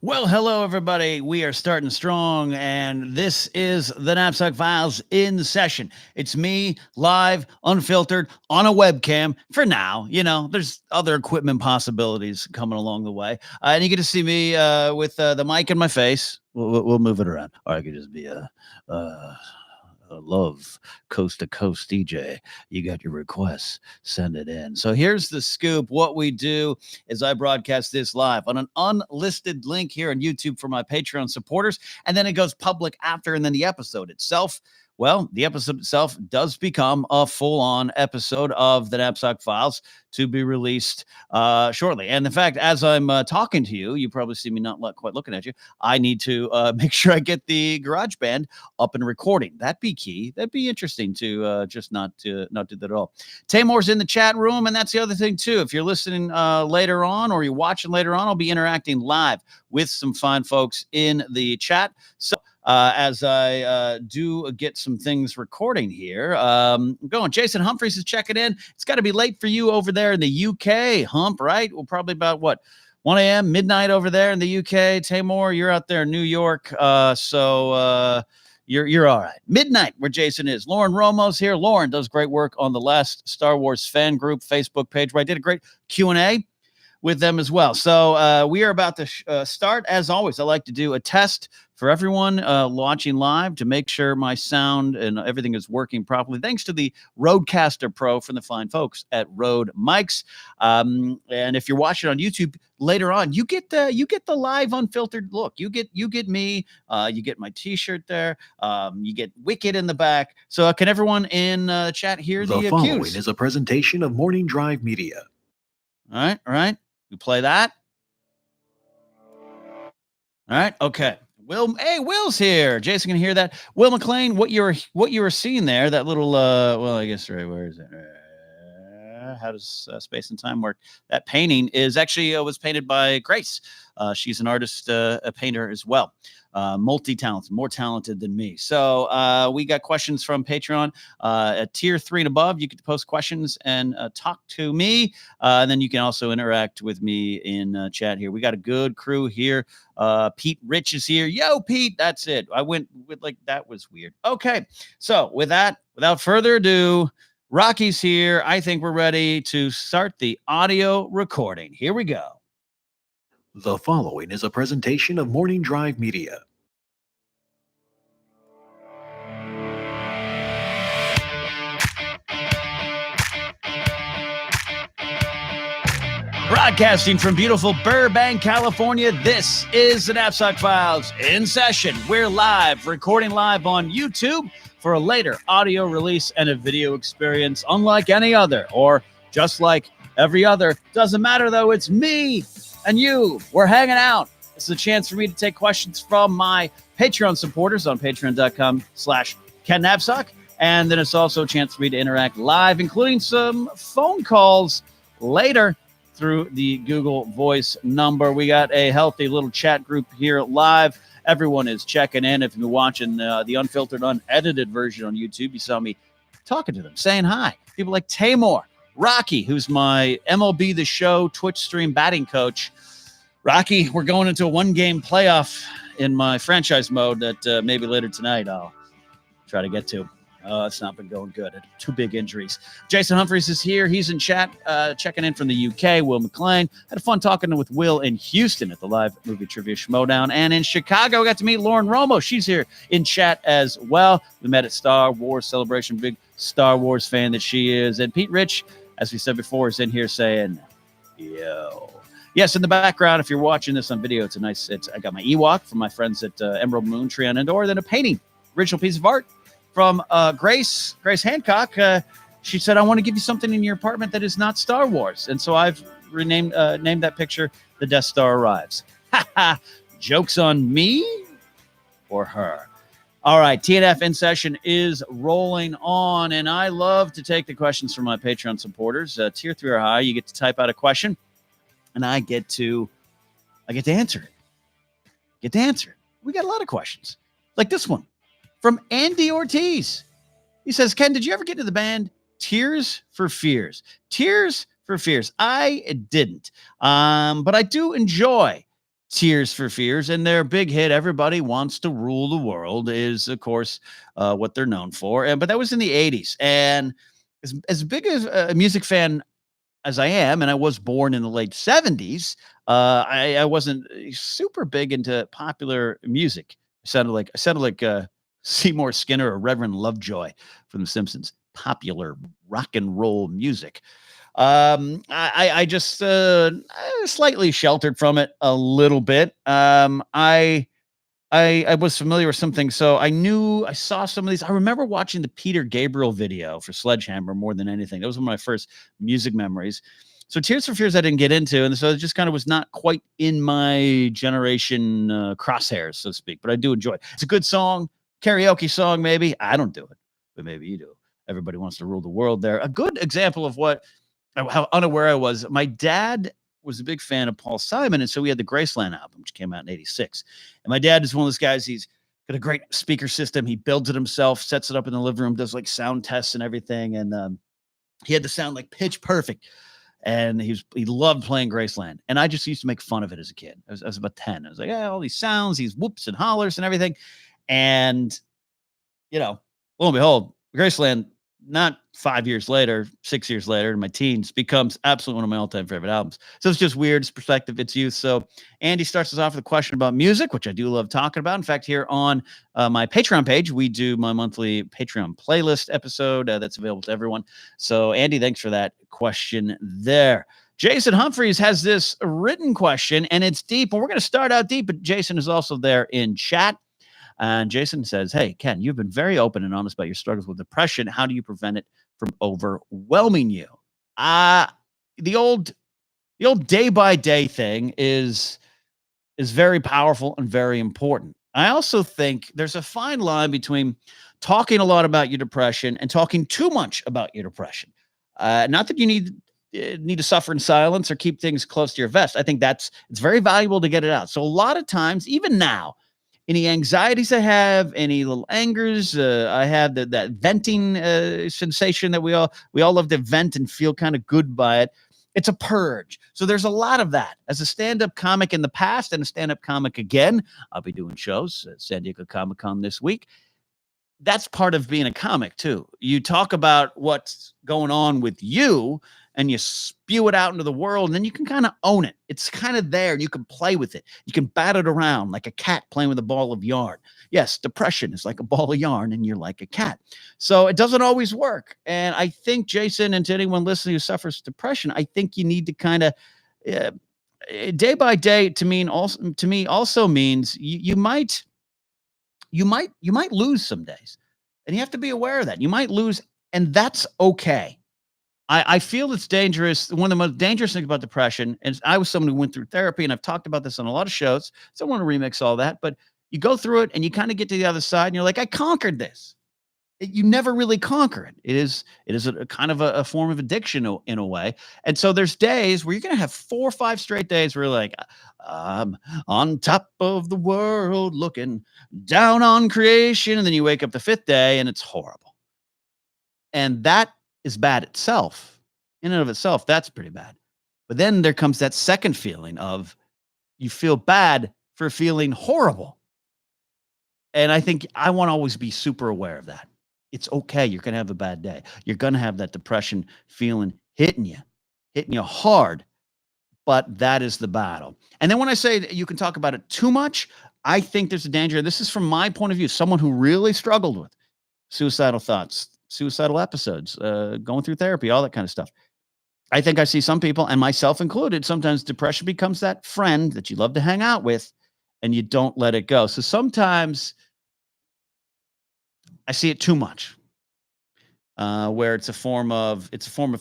Well, hello, everybody. We are starting strong, and this is the Napzok Files in session. It's me, live, unfiltered, on a webcam for now. There's other equipment possibilities coming along the way. And you get to see me with the mic in my face. We'll move it around. Or I could just be love coast to coast DJ. You got your requests, send it in. So here's the scoop. What we do is I broadcast this live on an unlisted link here on YouTube for my Patreon supporters, and then it goes public after, and then the episode itself, well, the episode itself does become a full-on episode of the Napzok Files to be released shortly. And in fact, as I'm talking to you, you probably see me not quite looking at you. I need to make sure I get the GarageBand up and recording. That'd be key. That'd be interesting to just not do that at all. Tamor's in the chat room, and that's the other thing too. If you're listening later on or you're watching later on, I'll be interacting live with some fine folks in the chat. So as I do get some things recording here. Going. Jason Humphreys is checking in. It's got to be late for you over there in the UK, Hump, right? Well, probably about 1 a.m., midnight over there in the UK. Tamor, you're out there in New York. So you're all right. Midnight where Jason is. Lauren Romo's here. Lauren does great work on the Last Star Wars Fan Group Facebook page where I did a great Q&A with them as well. So we are about to start. As always, I like to do a test for everyone watching live to make sure my sound and everything is working properly. Thanks to the Rodecaster Pro from the fine folks at Rode Mics. And if you're watching on YouTube later on, you get the live unfiltered look. You get me. You get my T-shirt there. You get Wicked in the back. So can everyone in chat hear the following cues? Is a presentation of Morning Drive Media. All right. We play that. All right. Okay. Will's here. Jason can hear that. Will McLean, what you were seeing there, that little I guess right, where is it? How does space and time work? That painting is actually was painted by Grace. She's an artist, a painter as well. Multi-talented, more talented than me. So we got questions from Patreon at tier 3 and above. You can post questions and talk to me. And then you can also interact with me in chat here. We got a good crew here. Pete Rich is here. Yo, Pete, that's it. I went with that was weird. Okay. So with that, without further ado, Rocky's here. I think we're ready to start the audio recording. Here we go. The following is a presentation of Morning Drive Media. Broadcasting from beautiful Burbank, California, this is the Napzok Files in session. We're live, recording live on YouTube for a later audio release and a video experience unlike any other, or just like every other. Doesn't matter, though. It's me and you. We're hanging out. It's a chance for me to take questions from my Patreon supporters on patreon.com/Ken Napzok. And then it's also a chance for me to interact live, including some phone calls later through the Google Voice number. We got a healthy little chat group here live. Everyone is checking in. If you're watching the unfiltered, unedited version on YouTube, you saw me talking to them, saying hi. People like Tamor, Rocky, who's my MLB The Show Twitch stream batting coach. Rocky, we're going into a one-game playoff in my franchise mode that maybe later tonight I'll try to get to. It's not been going good. 2 big injuries. Jason Humphreys is here. He's in chat, checking in from the UK. Will McLean. Had fun talking with Will in Houston at the live movie trivia Schmodown. And in Chicago, I got to meet Lauren Romo. She's here in chat as well. We met at Star Wars Celebration. Big Star Wars fan that she is. And Pete Rich, as we said before, is in here saying, yo. Yes, in the background, if you're watching this on video, I got my Ewok from my friends at Emerald Moon Tree on Endor. Then a painting, original piece of art from Grace Hancock. She said, I want to give you something in your apartment that is not Star Wars. And so I've named that picture, The Death Star Arrives. Ha ha. Joke's on me or her. All right, TNF In Session is rolling on, and I love to take the questions from my Patreon supporters. Tier 3 or high, you get to type out a question, and I get to answer it. We got a lot of questions, like this one from Andy Ortiz. He says, Ken, did you ever get into the band Tears for Fears? Tears for Fears. I didn't, but I do enjoy Tears for Fears, and their big hit, Everybody Wants to Rule the World, is, of course, what they're known for. But that was in the 80s. And as big as a music fan as I am, and I was born in the late 70s, I wasn't super big into popular music. I sounded like Seymour Skinner or Reverend Lovejoy from The Simpsons. Popular rock and roll music. I just slightly sheltered from it a little bit. I was familiar with something, so I saw some of these. I remember watching the Peter Gabriel video for Sledgehammer more than anything. That was one of my first music memories. So Tears for Fears I didn't get into, and so it just kind of was not quite in my generation crosshairs, so to speak. But I do enjoy it. It's a good song, karaoke song maybe. I don't do it, but maybe you do. Everybody Wants to Rule the World there. A good example of how unaware I was. My dad was a big fan of Paul Simon, and so we had the Graceland album, which came out in '86. And my dad is one of those guys. He's got a great speaker system. He builds it himself, sets it up in the living room, does like sound tests and everything. And he had the sound like pitch perfect. And he loved playing Graceland. And I just used to make fun of it as a kid. I was about 10. I was like, all these sounds, these whoops and hollers and everything. And, lo and behold, Graceland, not 5 years later, 6 years later, in my teens, becomes absolutely one of my all-time favorite albums. So it's just weird. It's perspective. It's youth. So Andy starts us off with a question about music, which I do love talking about. In fact, here on my Patreon page, we do my monthly Patreon playlist episode that's available to everyone. So Andy, thanks for that question there. Jason Humphreys has this written question, and it's deep. And we're going to start out deep, but Jason is also there in chat. And Jason says, hey, Ken, you've been very open and honest about your struggles with depression. How do you prevent it from overwhelming you? The old day-by-day thing is very powerful and very important. I also think there's a fine line between talking a lot about your depression and talking too much about your depression. Not that you need to suffer in silence or keep things close to your vest. I think it's very valuable to get it out. So a lot of times, even now, any anxieties I have, any little angers, I have that venting sensation that we all love to vent and feel kind of good by it. It's a purge. So there's a lot of that. As a stand-up comic in the past and a stand-up comic again, I'll be doing shows at San Diego Comic-Con this week. That's part of being a comic too. You talk about what's going on with you and you spew it out into the world, and then you can kind of own it. It's kind of there, and you can play with it. You can bat it around like a cat playing with a ball of yarn. Yes, depression is like a ball of yarn, and you're like a cat. So it doesn't always work. And I think, Jason, and to anyone listening who suffers depression, I think you need to kind of day by day. To me, also means you might lose some days, and you have to be aware of that. You might lose, and that's okay. I feel it's dangerous. One of the most dangerous things about depression, and I was someone who went through therapy, and I've talked about this on a lot of shows, so I want to remix all that, but you go through it and you kind of get to the other side and you're like, I conquered this. You never really conquer it. It is a kind of a form of addiction in a way. And so there's days where you're going to have 4 or 5 straight days where you're like, I'm on top of the world looking down on creation. And then you wake up the 5th day and it's horrible. And that is bad itself. In and of itself, that's pretty bad. But then there comes that second feeling of you feel bad for feeling horrible. And I think I want to always be super aware of that. It's okay. You're going to have a bad day. You're going to have that depression feeling hitting you hard. But that is the battle. And then when I say that you can talk about it too much, I think there's a danger. This is from my point of view, someone who really struggled with suicidal thoughts, suicidal episodes, going through therapy, all that kind of stuff. I think I see some people, and myself included, sometimes depression becomes that friend that you love to hang out with, and you don't let it go. So sometimes I see it too much, where it's a form of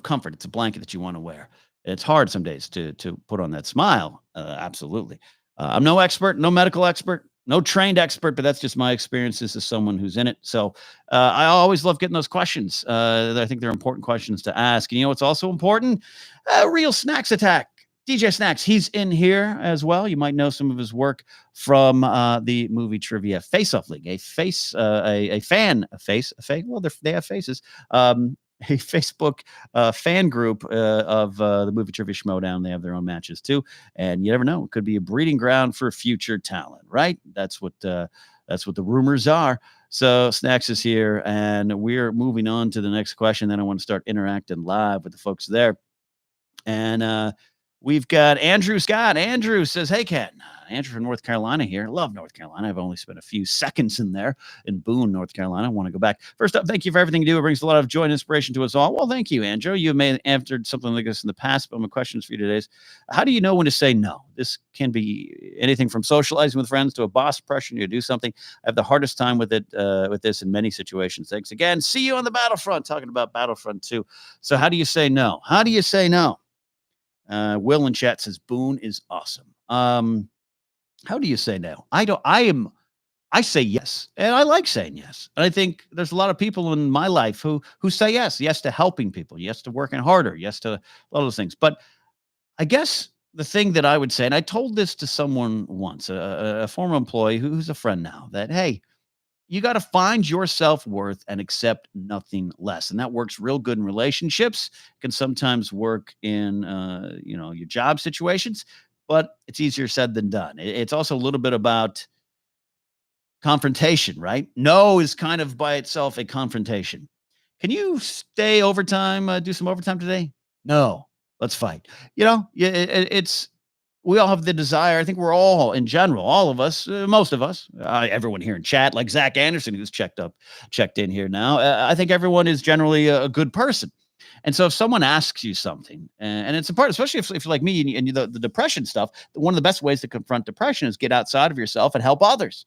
comfort. It's a blanket that you want to wear. It's hard some days to put on that smile. Absolutely. I'm no expert, no medical expert, no trained expert, but that's just my experiences as someone who's in it. So I always love getting those questions. I think they're important questions to ask. And you know what's also important? Real Snacks Attack. DJ Snacks, he's in here as well. You might know some of his work from the movie trivia Face Off League. Well, they have faces. a Facebook fan group of the Movie Trivia Schmodown. They have their own matches too, and you never know; it could be a breeding ground for future talent. Right? That's what the rumors are. So Snacks is here, and we're moving on to the next question. Then I want to start interacting live with the folks there. And we've got Andrew Scott. Andrew says, "Hey, Ken." Andrew from North Carolina here. Love North Carolina. I've only spent a few seconds in there in Boone, North Carolina. I want to go back. First up, thank you for everything you do. It brings a lot of joy and inspiration to us all. Well, thank you, Andrew. You may have answered something like this in the past, but my questions for you today is, how do you know when to say no? This can be anything from socializing with friends to a boss pressuring you to do something. I have the hardest time with it, with this in many situations. Thanks again. See you on the battlefront. Talking about Battlefront 2. So how do you say no? How do you say no? Will in chat says Boone is awesome. How do you say no? I say yes, and I like saying yes. And I think there's a lot of people in my life who say yes to helping people, yes to working harder, yes to a lot of those things. But I guess the thing that I would say, and I told this to someone once, a former employee who's a friend now, that hey, you got to find your self-worth and accept nothing less. And that works real good in relationships, can sometimes work in your job situations, but it's easier said than done. It's also a little bit about confrontation, right? No is kind of by itself a confrontation. Can you stay overtime, do some overtime today? No, let's fight. It's we all have the desire. I think we're all, in general, all of us, most of us, everyone here in chat, like Zach Anderson, who's checked in here now. I think everyone is generally a good person. And so if someone asks you something, and it's important, especially if you're like me and the depression stuff, one of the best ways to confront depression is get outside of yourself and help others.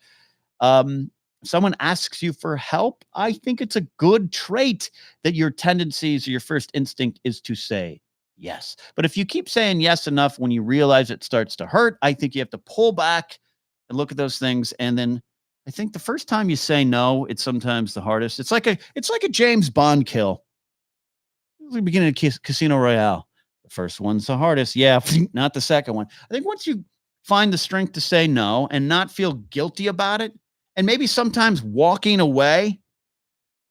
If someone asks you for help, I think it's a good trait that your tendencies or your first instinct is to say yes. But if you keep saying yes enough, when you realize it starts to hurt, I think you have to pull back and look at those things. And then I think the first time you say no, it's sometimes the hardest. It's like a James Bond kill. The beginning of Casino Royale. The first one's the hardest. Yeah, not the second one. I think once you find the strength to say no and not feel guilty about it, and maybe sometimes walking away.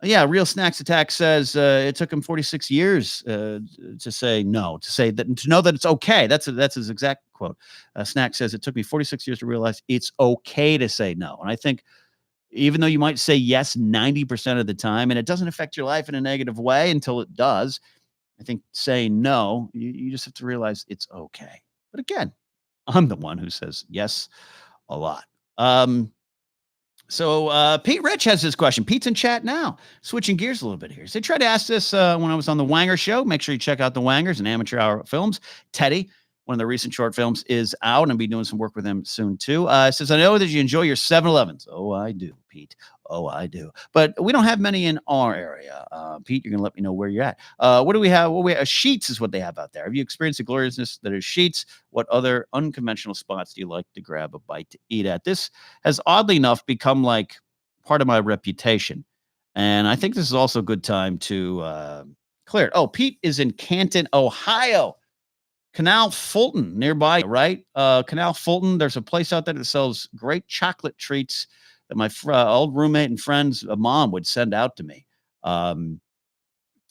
Yeah, Real Snacks Attack says it took him 46 years to say no, to say that, to know that it's okay. That's his exact quote. Snack says it took me 46 years to realize it's okay to say no. And I think even though you might say yes 90% of the time, and it doesn't affect your life in a negative way until it does, I think saying no, you just have to realize it's okay. But again, I'm the one who says yes a lot. So Pete Rich has this question. Pete's in chat now. Switching gears a little bit here. So they tried to ask this when I was on the Wanger show. Make sure you check out the Wangers and Amateur Hour Films. Teddy, one of the recent short films, is out, and I'll be doing some work with him soon too. Says, I know that you enjoy your 7-Elevens. Oh, I do, Pete. Oh, I do. But we don't have many in our area. Pete, you're going to let me know where you're at. What do we have? Well, Sheets is what they have out there. Have you experienced the gloriousness that is Sheets? What other unconventional spots do you like to grab a bite to eat at? This has oddly enough become like part of my reputation. And I think this is also a good time to clear it. Oh, Pete is in Canton, Ohio. Canal Fulton nearby, right? Canal Fulton, there's a place out there that sells great chocolate treats that my old roommate and friend's mom would send out to me. Toys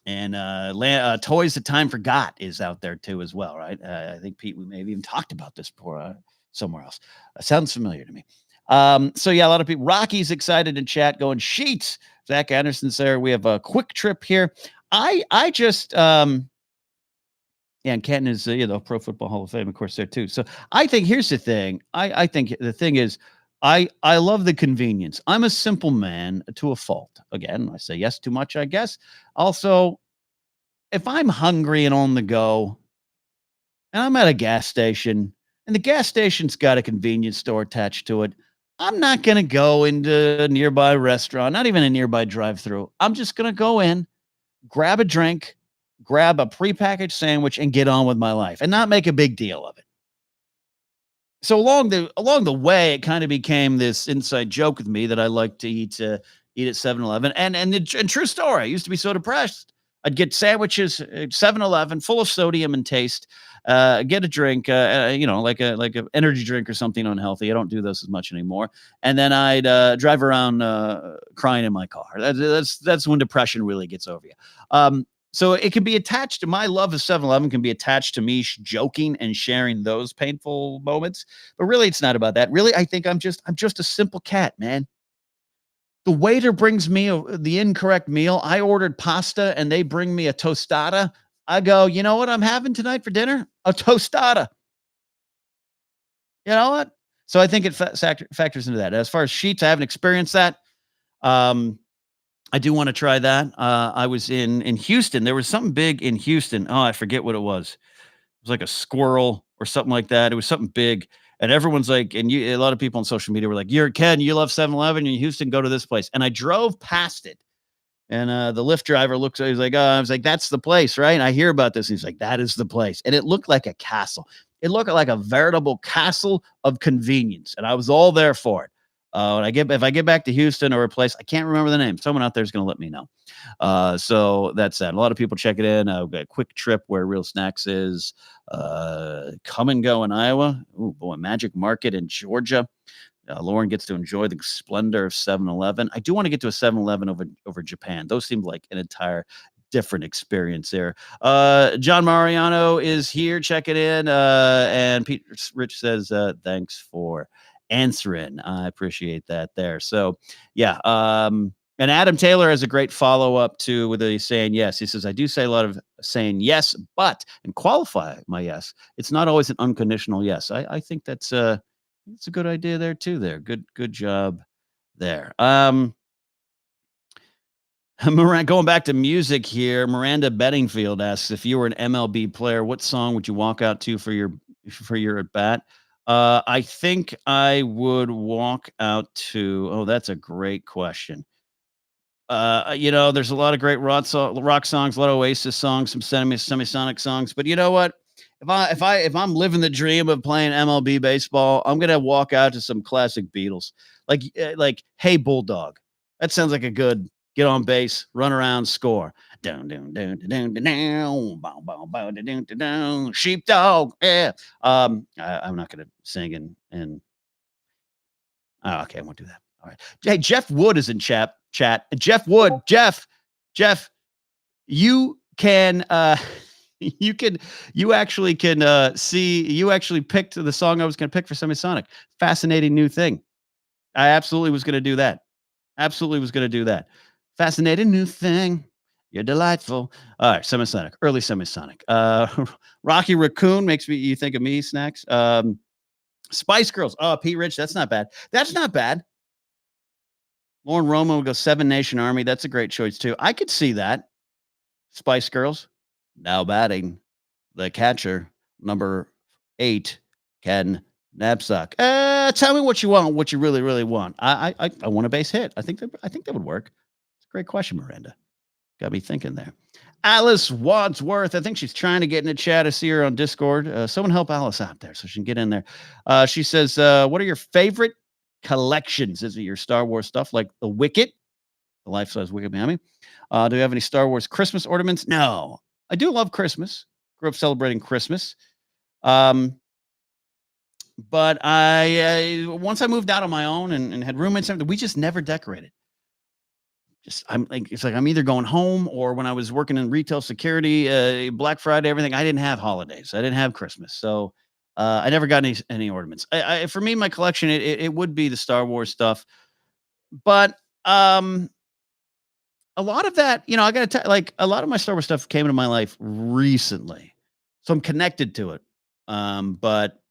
That Time Forgot is out there too as well, right? I think, Pete, we may have even talked about this before somewhere else. Sounds familiar to me. So yeah, a lot of people. Rocky's excited in chat going, Sheets. Zach Anderson's there. We have a Quick Trip here. I just... Yeah, and Canton is, Pro Football Hall of Fame, of course, there too. So I think here's the thing. I think the thing is, I love the convenience. I'm a simple man to a fault. Again, I say yes too much, I guess. Also, if I'm hungry and on the go, and I'm at a gas station, and the gas station's got a convenience store attached to it, I'm not going to go into a nearby restaurant, not even a nearby drive-through. I'm just going to go in, grab a drink, grab a prepackaged sandwich, and get on with my life and not make a big deal of it. So along the way, it kind of became this inside joke with me that I like to eat at 7-Eleven. And true story, I used to be so depressed. I'd get sandwiches at 7-Eleven full of sodium and taste, get a drink, like a energy drink or something unhealthy. I don't do those as much anymore. And then I'd drive around crying in my car. That's when depression really gets over you. So it can be attached to my love of 7-Eleven can be attached to me joking and sharing those painful moments. But really, it's not about that. Really, I think I'm just a simple cat, man. The waiter brings me the incorrect meal. I ordered pasta and they bring me a tostada. I go, you know what I'm having tonight for dinner? A tostada. You know what? So I think it factors into that. As far as sheets, I haven't experienced that. I do want to try that. I was in Houston. There was something big in Houston. Oh, I forget what it was. It was like a squirrel or something like that. It was something big. And everyone's like, and a lot of people on social media were like, you're Ken, you love 7-Eleven in Houston, go to this place. And I drove past it. And the Lyft driver looks, he's like, oh, I was like, that's the place, right? And I hear about this. He's like, that is the place. And it looked like a castle. It looked like a veritable castle of convenience. And I was all there for it. If I get back to Houston or a place, I can't remember the name. Someone out there is going to let me know. So that's that. A lot of people check it in. I've got a quick trip where Real Snacks is. Come and Go in Iowa. Oh boy, Magic Market in Georgia. Lauren gets to enjoy the splendor of 7-Eleven. I do want to get to a 7-Eleven over Japan. Those seem like an entire different experience there. John Mariano is here. Check it in. And Pete Rich says, thanks for answering. I appreciate that there. So, yeah. And Adam Taylor has a great follow-up to with a saying yes. He says, I do say a lot of saying yes, but, and qualify my yes. It's not always an unconditional yes. I think that's a good idea there too there. Good job there. Going back to music here, Miranda Bedingfield asks, if you were an MLB player, what song would you walk out to for your at bat? I think I would walk out to, oh, that's a great question. There's a lot of great rock songs, a lot of Oasis songs, some semisonic songs, but you know what? If I'm living the dream of playing MLB baseball, I'm gonna walk out to some classic Beatles, like Hey Bulldog. That sounds like a good get on base, run around, score. Down, down, down, down, down, down, bow, bow, bow, down, down, down, sheepdog. Yeah. I'm not gonna sing and okay, I won't do that. All right. Hey, Jeff Wood is in chat. Jeff Wood, Jeff, you can you actually can see you actually picked the song I was going to pick for Semisonic. Fascinating new thing. I absolutely was going to do that. Fascinating new thing. You're delightful. All right, Semisonic, early Semisonic. Rocky Raccoon makes you think of me, Snacks. Spice Girls. Oh, Pete Rich, that's not bad. Lauren Roma would go Seven Nation Army. That's a great choice too. I could see that. Spice Girls. Now batting, the catcher, number 8, Ken Napzok. Tell me what you want, what you really, really want. I want a base hit. I think that would work. It's a great question, Miranda. Got me thinking there. Alice Wadsworth. I think she's trying to get in the chat. I see her on Discord. Someone help Alice out there so she can get in there. She says, what are your favorite collections? Is it your Star Wars stuff like the Wicket, the life-size Wicket Miami? Do you have any Star Wars Christmas ornaments? No. I do love Christmas. Grew up celebrating Christmas. But I once I moved out on my own and had roommates, we just never decorated. It's like I'm either going home or when I was working in retail security, Black Friday, everything. I didn't have holidays. I didn't have Christmas, so I never got any ornaments. For me, my collection it would be the Star Wars stuff, but a lot of that, I got to like a lot of my Star Wars stuff came into my life recently, so I'm connected to it. But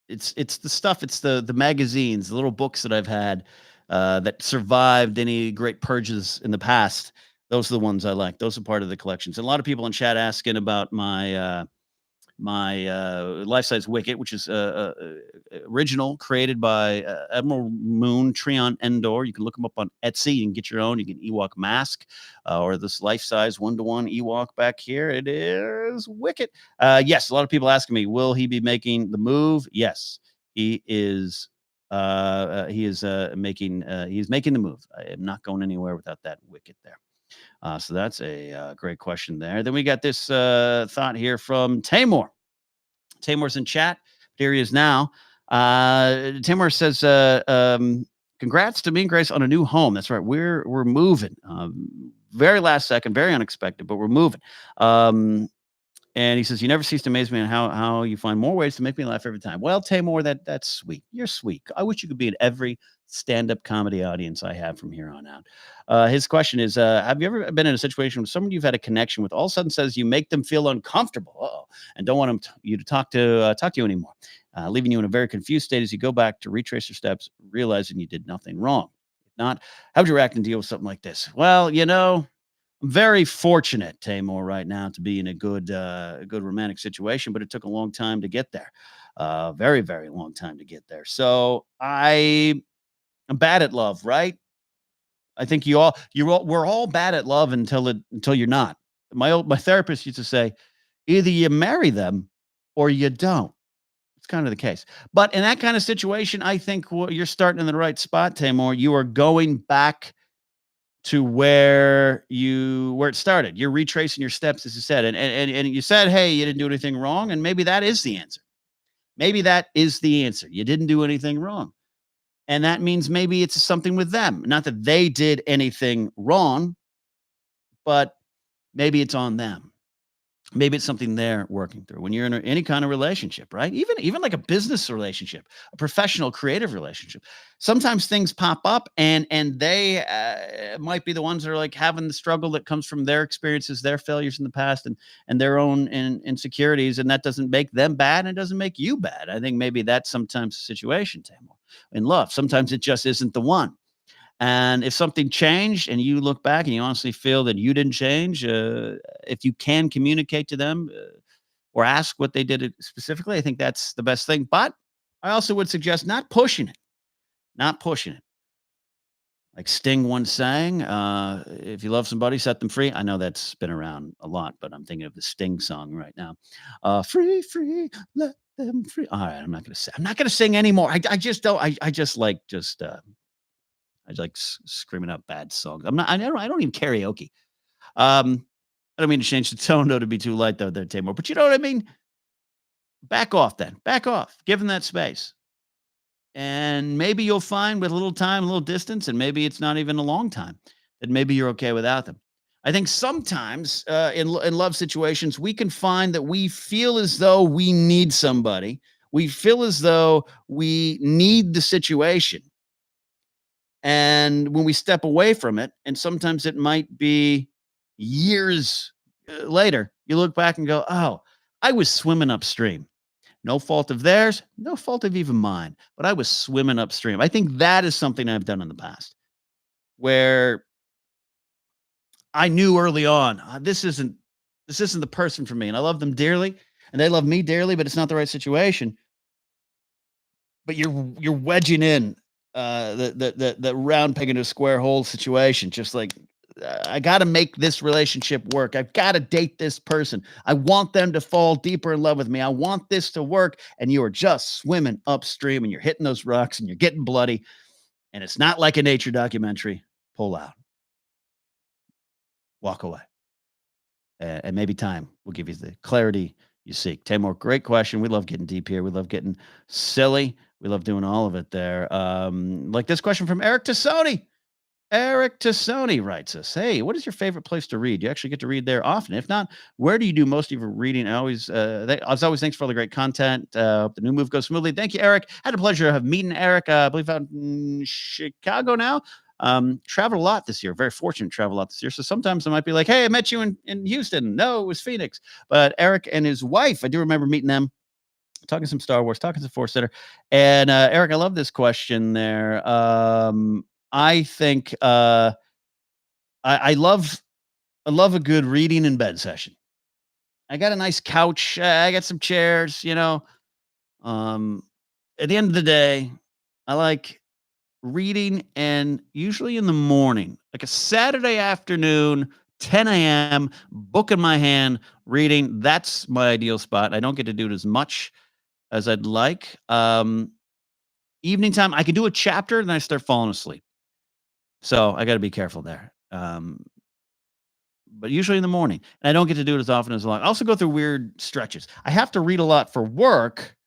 it's the stuff, it's the magazines, the little books that I've had that survived any great purges in the past. Those are the ones I like. Those are part of the collections. And a lot of people in chat asking about my life-size Wicket, which is original, created by Admiral Moon, Treon Endor. You can look them up on Etsy. You can get your own. You can Ewok mask or this life-size 1-to-1 Ewok back here. It is Wicket. Yes, a lot of people asking me, will he be making the move? Yes, he is. He's making the move. I am not going anywhere without that Wicket there. So that's a great question there. Then we got this thought here from Tamor. Tamor's in chat. Here he is now. Tamor says, congrats to me and Grace on a new home. That's right. We're moving. very last second, very unexpected, but we're moving. And he says, "You never cease to amaze me on how you find more ways to make me laugh every time." Well, Tamor, that's sweet. You're sweet. I wish you could be in every stand-up comedy audience I have from here on out. His question is, have you ever been in a situation with someone you've had a connection with all of a sudden says you make them feel uncomfortable and don't want you to talk to you anymore, leaving you in a very confused state as you go back to retrace your steps, realizing you did nothing wrong? If not, how would you react and deal with something like this? Well, I'm very fortunate, Tamor, right now to be in a good romantic situation, but it took a long time to get there. Very, very long time to get there. So I'm bad at love, right? I think we're all bad at love until you're not. My therapist used to say, either you marry them or you don't. It's kind of the case. But in that kind of situation, I think you're starting in the right spot, Tamor. You are going back to where it started. You're retracing your steps, as you said. And you said, hey, you didn't do anything wrong. And maybe that is the answer. Maybe that is the answer. You didn't do anything wrong. And that means maybe it's something with them. Not that they did anything wrong, but maybe it's on them. Maybe it's something they're working through when you're in any kind of relationship, right? Even like a business relationship, a professional, creative relationship. Sometimes things pop up, and they might be the ones that are like having the struggle that comes from their experiences, their failures in the past, and their own insecurities, and that doesn't make them bad, and it doesn't make you bad. I think maybe that's sometimes the situation, Tamor, in love. Sometimes it just isn't the one. And if something changed and you look back and you honestly feel that you didn't change, if you can communicate to them or ask what they did specifically, I think that's the best thing. But I also would suggest not pushing it. Like Sting once sang, if you love somebody, set them free. I know that's been around a lot, but I'm thinking of the Sting song right now. Free, free, let them free. All right, I'm not going to sing anymore. I just don't. I just like screaming out bad songs. I don't even karaoke. I don't mean to change the tone though to be too light though there, Tamor. But you know what I mean? Back off then. Back off. Give them that space. And maybe you'll find with a little time, a little distance, and maybe it's not even a long time, that maybe you're okay without them. I think sometimes in love situations, we can find that we feel as though we need somebody. We feel as though we need the situation. And when we step away from it, and sometimes it might be years later, you look back and go, oh, I was swimming upstream. No fault of theirs, no fault of even mine, but I was swimming upstream. I think that is something I've done in the past where I knew early on, this isn't the person for me. And I love them dearly and they love me dearly, but it's not the right situation. But you're wedging in the round peg into a square hole situation. Just like, I got to make this relationship work. I've got to date this person. I want them to fall deeper in love with me. I want this to work. And you are just swimming upstream and you're hitting those rocks and you're getting bloody. And it's not like a nature documentary. Pull out. Walk away. And maybe time will give you the clarity you seek. Tamor, great question. We love getting deep here. We love getting silly. We love doing all of it there. Like this question from Eric Tassoni. Eric Tassoni writes us, hey, what is your favorite place to read? Do you actually get to read there often? If not, where do you do most of your reading? As always, thanks for all the great content. Hope the new move goes smoothly. Thank you, Eric. Had the pleasure of meeting Eric, I believe out in Chicago now. Traveled a lot this year. Very fortunate to travel a lot this year. So sometimes I might be like, hey, I met you in Houston. No, it was Phoenix. But Eric and his wife, I do remember meeting them, talking some Star Wars, talking some ForceCenter. And Eric, I love this question there. I think I love a good reading in bed session. I got a nice couch. I got some chairs, At the end of the day, I like reading, and usually in the morning, like a Saturday afternoon, 10 a.m., book in my hand, reading. That's my ideal spot. I don't get to do it as much as I'd like. Evening time, I could do a chapter, and then I start falling asleep. So I got to be careful there. But usually in the morning, and I don't get to do it as often as I like. I also go through weird stretches. I have to read a lot for work.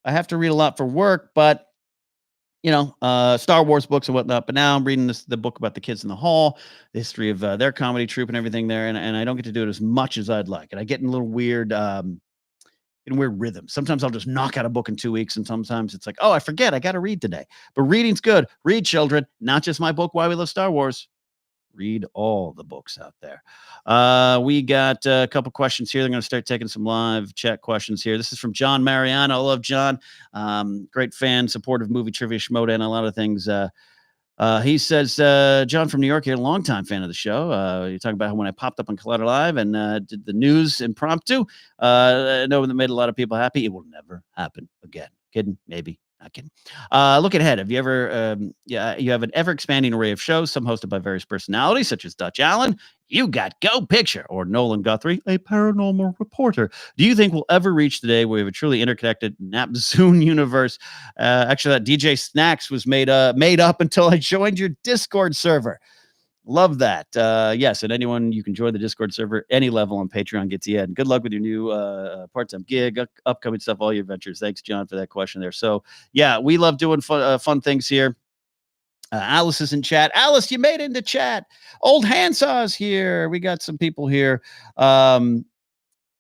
But Star Wars books and whatnot. But now I'm reading the book about the Kids in the Hall, the history of their comedy troupe and everything there. And I don't get to do it as much as I'd like. And I get in a little weird, rhythm. Sometimes I'll just knock out a book in 2 weeks. And sometimes it's like, oh, I forget. I got to read today. But reading's good. Read, children, not just my book, Why We Love Star Wars. Read all the books out there. We got a couple questions here. They're going to start taking some live chat questions here. This is from John Mariano. I love John. Great fan, supportive movie trivia schmoda and a lot of things. He says, John from New York here, longtime fan of the show. You're talking about when I popped up on Collider Live and did the news impromptu. I know that made a lot of people happy. It will never happen again. Kidding? Maybe. Not kidding. Looking ahead, have you ever, you have an ever expanding array of shows, some hosted by various personalities such as Dutch Allen, You Got Go Picture, or Nolan Guthrie, a paranormal reporter. Do you think we'll ever reach the day where we have a truly interconnected Napzok universe? Actually, that DJ Snacks was made up until I joined your Discord server. Love that. Yes, and anyone, you can join the Discord server, any level on Patreon gets you in. Good luck with your new part-time gig, upcoming stuff, all your ventures. Thanks, John, for that question there. So, yeah, we love doing fun things here. Alice is in chat. Alice, you made it into chat. Old Handsaw's here. We got some people here.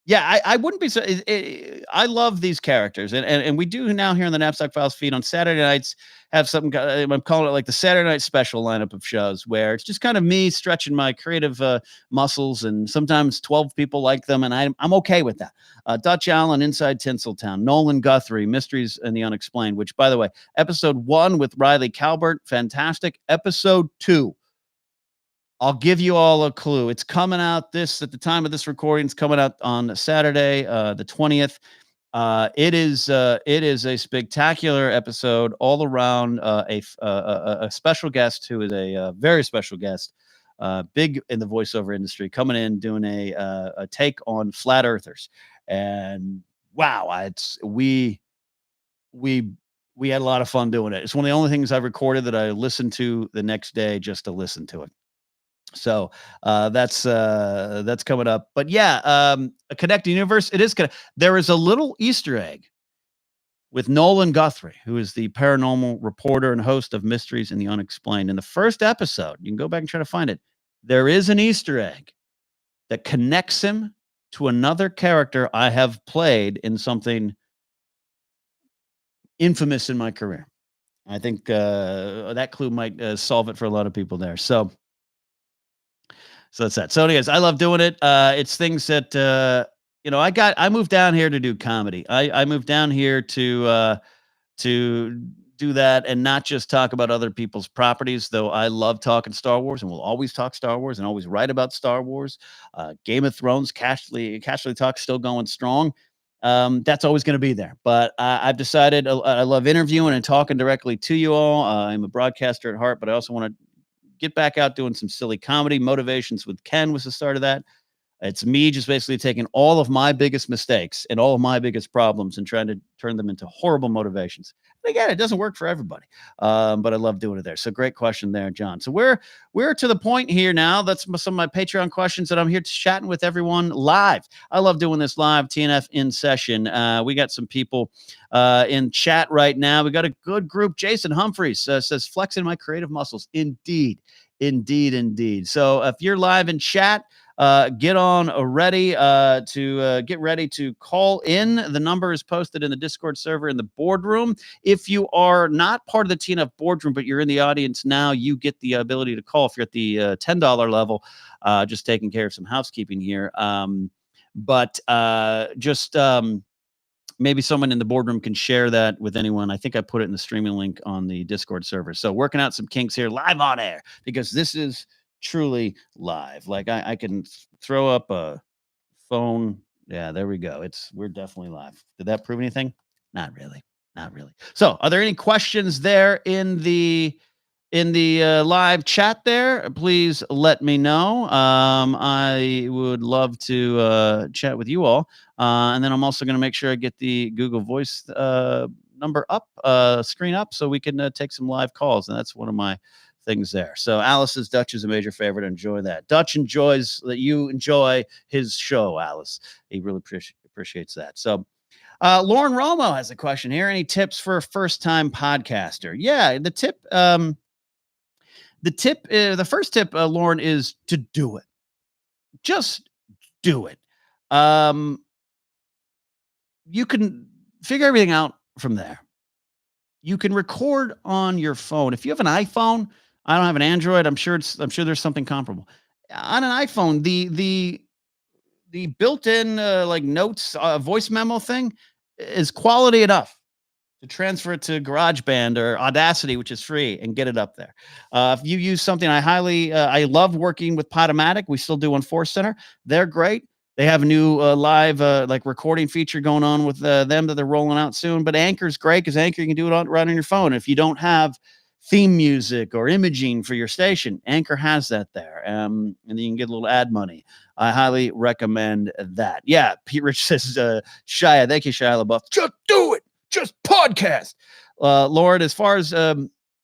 Yeah, I wouldn't be. I love these characters, and we do now here on the Napzok Files feed on Saturday nights have something. I'm calling it like the Saturday night special lineup of shows where it's just kind of me stretching my creative muscles, and sometimes 12 people like them, and I'm okay with that. Dutch Allen, Inside Tinseltown, Nolan Guthrie, Mysteries and the Unexplained. Which, by the way, episode 1 with Riley Calbert, fantastic. Episode 2. I'll give you all a clue. It's coming out at the time of this recording, it's coming out on Saturday, the 20th. It is a spectacular episode all around. A special guest who is a very special guest, big in the voiceover industry, coming in doing a take on flat earthers. And wow, we had a lot of fun doing it. It's one of the only things I recorded that I listened to the next day just to listen to it. So that's coming up. But yeah, a connected universe. It is there is a little Easter egg with Nolan Guthrie, who is the paranormal reporter and host of Mysteries and the Unexplained. In the first episode, you can go back and try to find it. There is an Easter egg that connects him to another character I have played in something infamous in my career. I think that clue might solve it for a lot of people there. So that's that. So anyways, I love doing it. It's things that, I moved down here to do comedy. I moved down here to do that and not just talk about other people's properties, though I love talking Star Wars and will always talk Star Wars and always write about Star Wars. Game of Thrones, Casually Talk, still going strong. That's always going to be there. But I've decided I love interviewing and talking directly to you all. I'm a broadcaster at heart, but I also want to get back out doing some silly comedy. Motivations with Ken was the start of that. It's me just basically taking all of my biggest mistakes and all of my biggest problems and trying to turn them into horrible motivations. And again, it doesn't work for everybody, but I love doing it there. So great question there, John. So we're to the point here now. That's some of my Patreon questions that I'm here chatting with everyone live. I love doing this live, TNF In Session. We got some people in chat right now. We got a good group. Jason Humphreys says, flexing my creative muscles. Indeed. So if you're live in chat, get ready to call in. The number is posted in the Discord server in the boardroom. If you are not part of the TNF boardroom, but you're in the audience now, you get the ability to call if you're at the $10 level. Just taking care of some housekeeping here. Maybe someone in the boardroom can share that with anyone. I think I put it in the streaming link on the Discord server. So working out some kinks here live on air, because this is truly live. Like I can throw up a phone. Yeah, there we go. We're definitely live. Did that prove anything? Not really. So are there any questions there in the live chat there? Please let me know. I would love to chat with you all. And then I'm also going to make sure I get the Google Voice number up, screen up, so we can take some live calls. And that's one of my things there. So Alice's Dutch is a major favorite. Enjoy that. Dutch enjoys that you enjoy his show, Alice. He really appreciates that. So Lauren Romo has a question here. Any tips for a first-time podcaster? Yeah, the first tip, Lauren, is to do it. Just do it. You can figure everything out from there. You can record on your phone. If you have an iPhone, I don't have an Android. I'm sure there's something comparable. On an iPhone, the built-in like notes voice memo thing is quality enough to transfer it to GarageBand or Audacity, which is free, and get it up there. If you use something, I love working with Podomatic. We still do on ForceCenter. They're great. They have a new live like recording feature going on with them that they're rolling out soon. But Anchor's great because Anchor, you can do it right on your phone. If you don't have theme music or imaging for your station, Anchor has that there. And then you can get a little ad money. I highly recommend that. Yeah, Pete Rich says, Shia, thank you, Shia LaBeouf. Just do it. Just podcast. Lord, as far as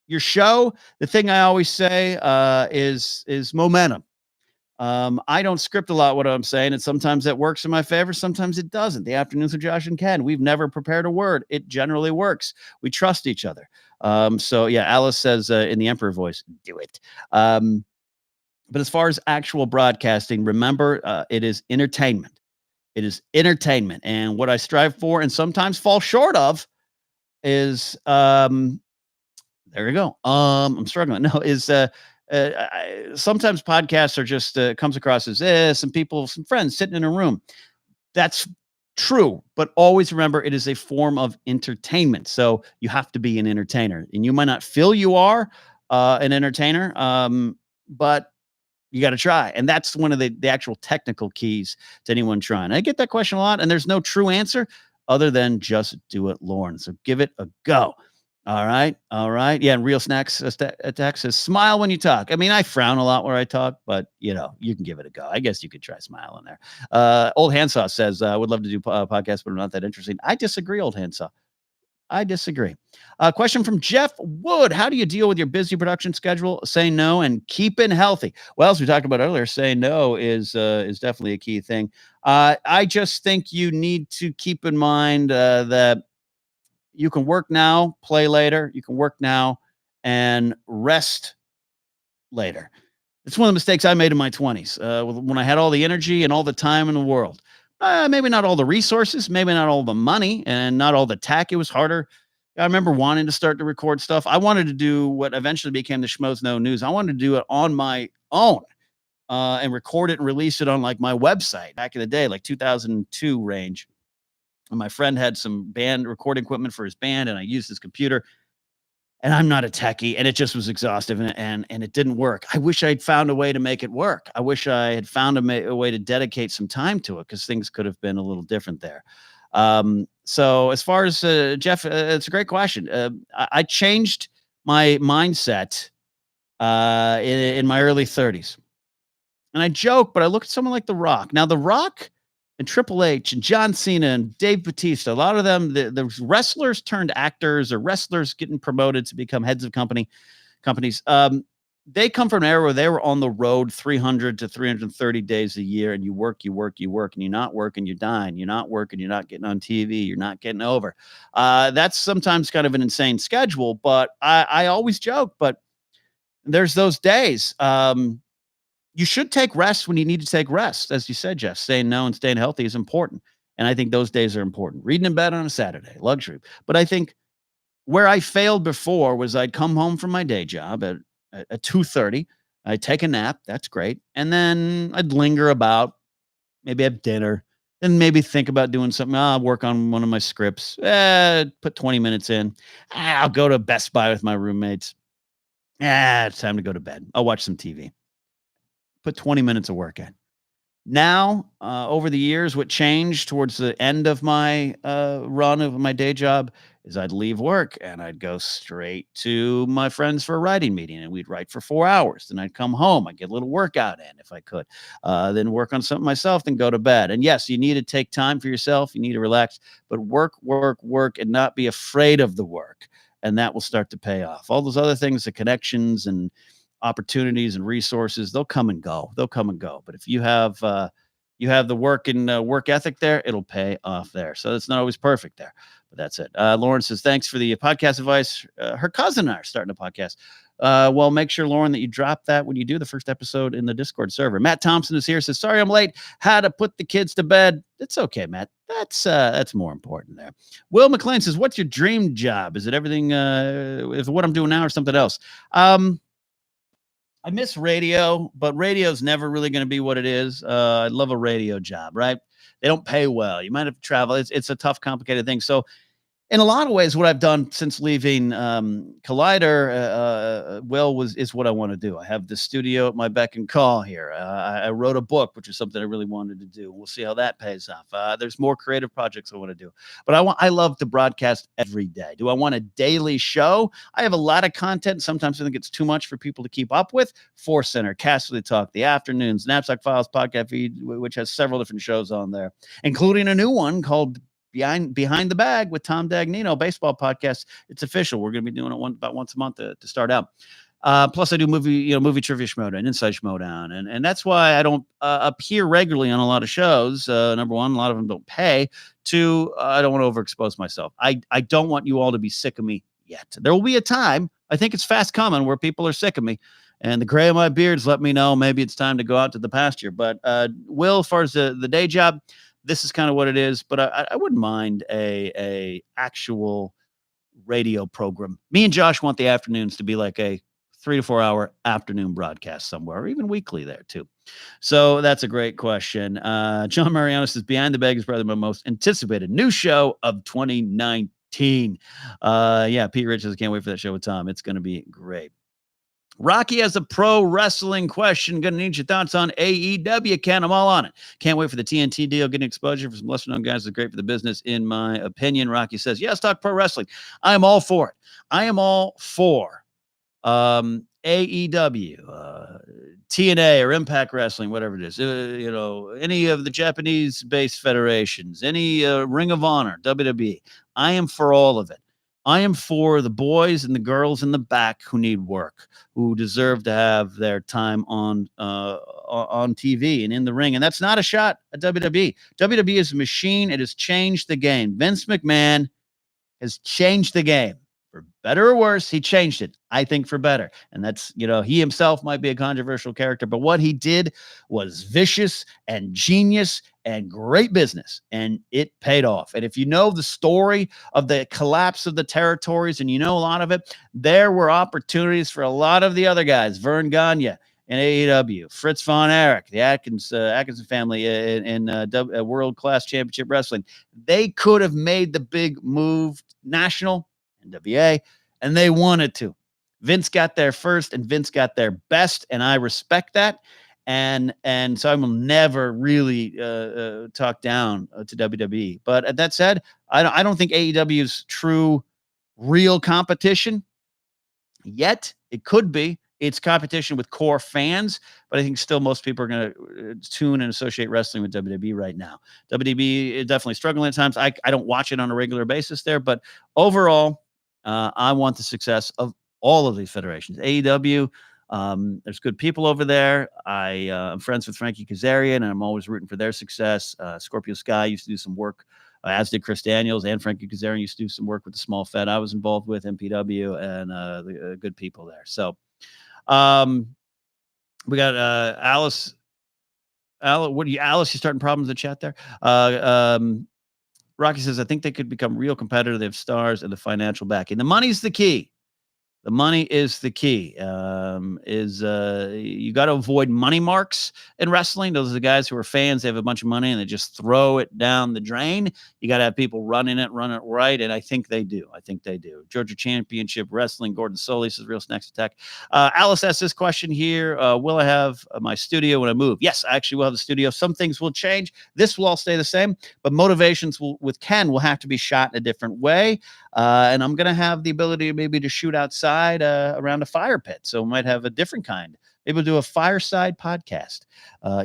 your show, the thing I always say is momentum. I don't script a lot what I'm saying, and sometimes that works in my favor, sometimes it doesn't. The afternoons with Josh and Ken, we've never prepared a word. It generally works. We trust each other. So yeah, Alice says in the Emperor voice, do it. But as far as actual broadcasting, remember, it is entertainment. It is entertainment. And what I strive for and sometimes fall short of is, there you go. I'm struggling. No, is sometimes podcasts are just comes across as some friends sitting in a room. That's true, but always remember it is a form of entertainment. So you have to be an entertainer, and you might not feel you are an entertainer, but you got to try. And that's one of the actual technical keys to anyone trying. I get that question a lot, and there's no true answer other than just do it, Lauren. So give it a go. All right. All right. Yeah. And Real Snacks Attack says, smile when you talk. I mean, I frown a lot where I talk, but you can give it a go. I guess you could try smiling there. Old Handsaw says, I would love to do podcasts, but I'm not that interesting. I disagree, Old Handsaw. I disagree. Question from Jeff Wood. How do you deal with your busy production schedule? Say no and keeping healthy. Well, as we talked about earlier, saying no is definitely a key thing. I just think you need to keep in mind that you can work now, play later. You can work now and rest later. It's one of the mistakes I made in my 20s when I had all the energy and all the time in the world. Maybe not all the resources, maybe not all the money, and not all the tech. It was harder. I remember wanting to start to record stuff. I wanted to do what eventually became the Schmoes Know News. I wanted to do it on my own and record it and release it on like my website back in the day, like 2002 range. And my friend had some band recording equipment for his band, and I used his computer. And I'm not a techie, and it just was exhaustive, and it didn't work. I wish I'd found a way to make it work. I wish I had found a way to dedicate some time to it, because things could have been a little different there. So as far as Jeff, it's a great question. I changed my mindset in my early 30s. And I joke, but I look at someone like The Rock. Now, The Rock and Triple H and John Cena and Dave Bautista, a lot of them, the wrestlers turned actors or wrestlers getting promoted to become heads of companies. They come from an era where they were on the road 300 to 330 days a year, and you work, and you're not working, you're dying. You're not working, you're not getting on TV, you're not getting over. That's sometimes kind of an insane schedule, but I always joke, but there's those days. You should take rest when you need to take rest. As you said, Jeff, saying no and staying healthy is important. And I think those days are important. Reading in bed on a Saturday, luxury. But I think where I failed before was I'd come home from my day job at 2:30. I'd take a nap. That's great. And then I'd linger about, maybe have dinner, and maybe think about doing something. I'll work on one of my scripts. Put 20 minutes in. I'll go to Best Buy with my roommates. It's time to go to bed. I'll watch some TV. Put 20 minutes of work in. Now, over the years, what changed towards the end of my run of my day job is I'd leave work and I'd go straight to my friends for a writing meeting, and we'd write for 4 hours. Then I'd come home. I'd get a little workout in if I could, then work on something myself, then go to bed. And yes, you need to take time for yourself. You need to relax, but work, and not be afraid of the work. And that will start to pay off. All those other things, the connections and opportunities and resources, they'll come and go. But if you have you have the work and work ethic there, it'll pay off there. So it's not always perfect there, but that's it. Lauren says, thanks for the podcast advice. Her cousin and I are starting a podcast. Well, make sure, Lauren, that you drop that when you do the first episode in the Discord server. Matt Thompson is here, says, sorry I'm late. How to put the kids to bed. It's okay, Matt. That's more important there. Will McLean says, what's your dream job? Is it everything, is what I'm doing now or something else? I miss radio, but radio's never really going to be what it is. I love a radio job, right? They don't pay well. You might have to travel. It's a tough, complicated thing. So in a lot of ways, what I've done since leaving Collider, is what I want to do. I have the studio at my beck and call here. I wrote a book, which is something I really wanted to do. We'll see how that pays off. There's more creative projects I want to do, but I love to broadcast every day. Do I want a daily show? I have a lot of content. Sometimes I think it's too much for people to keep up with. ForceCenter, Casterly Talk, the afternoons, Napzok Files podcast feed, which has several different shows on there, including a new one called Behind the Bag with Tom Dagnino, baseball podcast. It's official. We're going to be doing it about once a month to start out. Plus, I do movie trivia schmodown, inside schmodown, and that's why I don't appear regularly on a lot of shows. Number one, a lot of them don't pay. Two, I don't want to overexpose myself. I don't want you all to be sick of me yet. There will be a time, I think it's fast coming, where people are sick of me. And the gray of my beards let me know maybe it's time to go out to the pasture. But Will, as far as the day job, this is kind of what it is, but I wouldn't mind a actual radio program. Me and Josh want the afternoons to be like a 3 to 4 hour afternoon broadcast somewhere, or even weekly there too. So that's a great question. John Mariano says, Behind the Bag is probably my most anticipated new show of 2019. Pete Rich says, can't wait for that show with Tom. It's going to be great. Rocky has a pro wrestling question. Going to need your thoughts on AEW. Ken, I'm all on it. Can't wait for the TNT deal. Getting exposure for some lesser known guys is great for the business, in my opinion. Rocky says, yes, talk pro wrestling. I am all for it. I am all for AEW, TNA or Impact Wrestling, whatever it is. Any of the Japanese-based federations, any Ring of Honor, WWE. I am for all of it. I am for the boys and the girls in the back who need work, who deserve to have their time on TV and in the ring. And that's not a shot at WWE. WWE is a machine. It has changed the game. Vince McMahon has changed the game. For better or worse, he changed it, I think, for better. And that's, he himself might be a controversial character, but what he did was vicious and genius and great business, and it paid off. And if you know the story of the collapse of the territories, and you know a lot of it, there were opportunities for a lot of the other guys, Vern Gagne in AEW, Fritz Von Erich, the Atkinson family in World Class Championship Wrestling. They could have made the big move national, NWA, and they wanted to. Vince got there first, and Vince got there best, and I respect that. And so I will never really talk down to WWE. But that said, I don't think AEW's true, real competition yet. It could be. It's competition with core fans, but I think still most people are going to tune and associate wrestling with WWE right now. WWE is definitely struggling at times. I don't watch it on a regular basis there, but overall, I want the success of all of these federations. AEW, there's good people over there. I'm friends with Frankie Kazarian, and I'm always rooting for their success. Scorpio Sky used to do some work, as did Chris Daniels, and Frankie Kazarian used to do some work with the small fed I was involved with, MPW, and the good people there. So we got Alice. Alice, you starting problems in the chat there? Rocky says, I think they could become real competitive. They have stars and the financial backing. The money's the key. The money is the key. You got to avoid money marks in wrestling. Those are the guys who are fans. They have a bunch of money and they just throw it down the drain. You got to have people run it right. And I think they do. Georgia Championship Wrestling. Gordon Soley says, Real Snacks Attack. Alice asked this question here. Will I have my studio when I move? Yes, I actually will have the studio. Some things will change. This will all stay the same, but motivations with Ken will have to be shot in a different way. And I'm going to have the ability maybe to shoot outside outside around a fire pit. So we might have a different kind. Maybe we'll do a fireside podcast.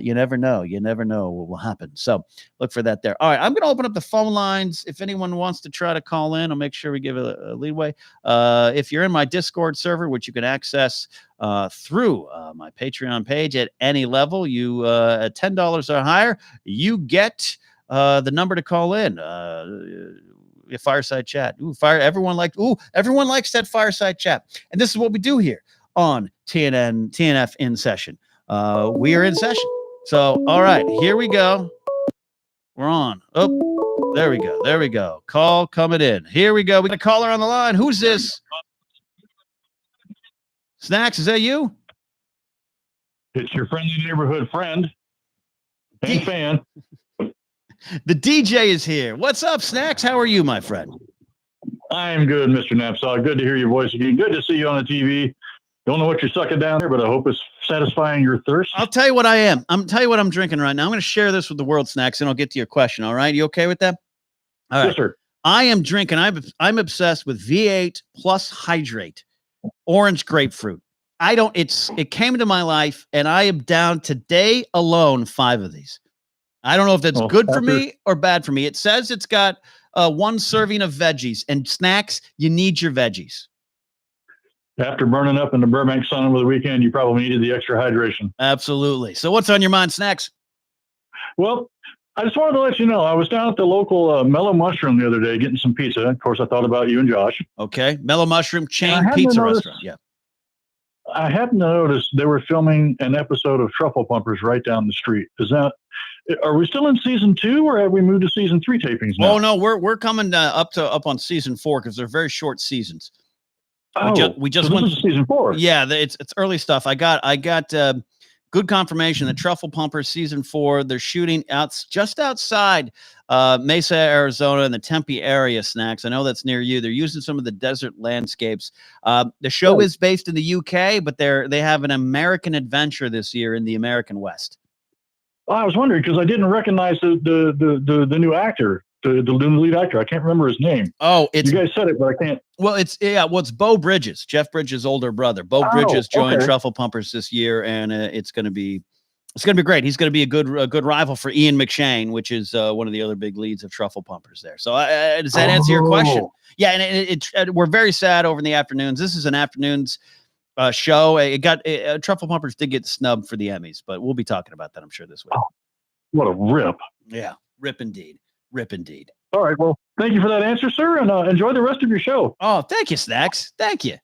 You never know. You never know what will happen. So look for that there. All right, I'm going to open up the phone lines. If anyone wants to try to call in, I'll make sure we give a leadway. If you're in my Discord server, which you can access through my Patreon page at any level, you at $10 or higher, you get the number to call in. Fireside chat. Everyone likes that fireside chat. And this is what we do here on TNF In Session. We are in session. So, all right, here we go. We're on. Oh, there we go. There we go. Call coming in. Here we go. We got a caller on the line. Who's this? Snacks, is that you? It's your friendly neighborhood friend and fan. The DJ is here. What's up, Snacks? How are you, my friend? I'm good, Mr. Napzok. Good to hear your voice again. Good to see you on the TV. Don't know what you're sucking down there, but I hope it's satisfying your thirst. I'll tell you what I am. I'm tell you what I'm drinking right now. I'm going to share this with the world, Snacks, and I'll get to your question. All right, you okay with that? All right. Yes, sir. I am drinking. I'm obsessed with V8 plus hydrate, orange grapefruit. It came into my life, and I am down today alone 5 of these. I don't know if that's good for me or bad for me. It says it's got 1 serving of veggies, and Snacks, you need your veggies. After burning up in the Burbank sun over the weekend, you probably needed the extra hydration. Absolutely. So what's on your mind, Snacks? Well, I just wanted to let you know, I was down at the local Mellow Mushroom the other day getting some pizza. Of course, I thought about you and Josh. Okay. Mellow Mushroom chain pizza restaurant. Yeah. I happened to notice they were filming an episode of Truffle Pumpers right down the street. Are we still in season 2 or have we moved to season 3 tapings now? Oh no, we're coming up on season 4 because they're very short seasons. We just went to season 4. Yeah, it's early stuff. I got good confirmation that Truffle Pumpers season 4. They're shooting just outside Mesa, Arizona, in the Tempe area. Snacks. I know that's near you. They're using some of the desert landscapes. The show is based in the UK, but they have an American adventure this year in the American West. Well, I was wondering because I didn't recognize the new actor, the lead actor. I can't remember his name. Oh, you guys said it, but I can't. Well, it's Beau Bridges, Jeff Bridges' older brother. Beau Bridges joined Truffle Pumpers this year, and it's going to be great. He's going to be a good rival for Ian McShane, which is one of the other big leads of Truffle Pumpers there. So does that answer your question? Yeah, and we're very sad over in the afternoons. This is an afternoons show. Truffle Pumpers did get snubbed for the Emmys, but we'll be talking about that, I'm sure, this week. Oh, what a rip. Yeah, rip indeed. Rip indeed. All right, well, thank you for that answer, sir, and enjoy the rest of your show. Oh, thank you, Snacks. Thank you.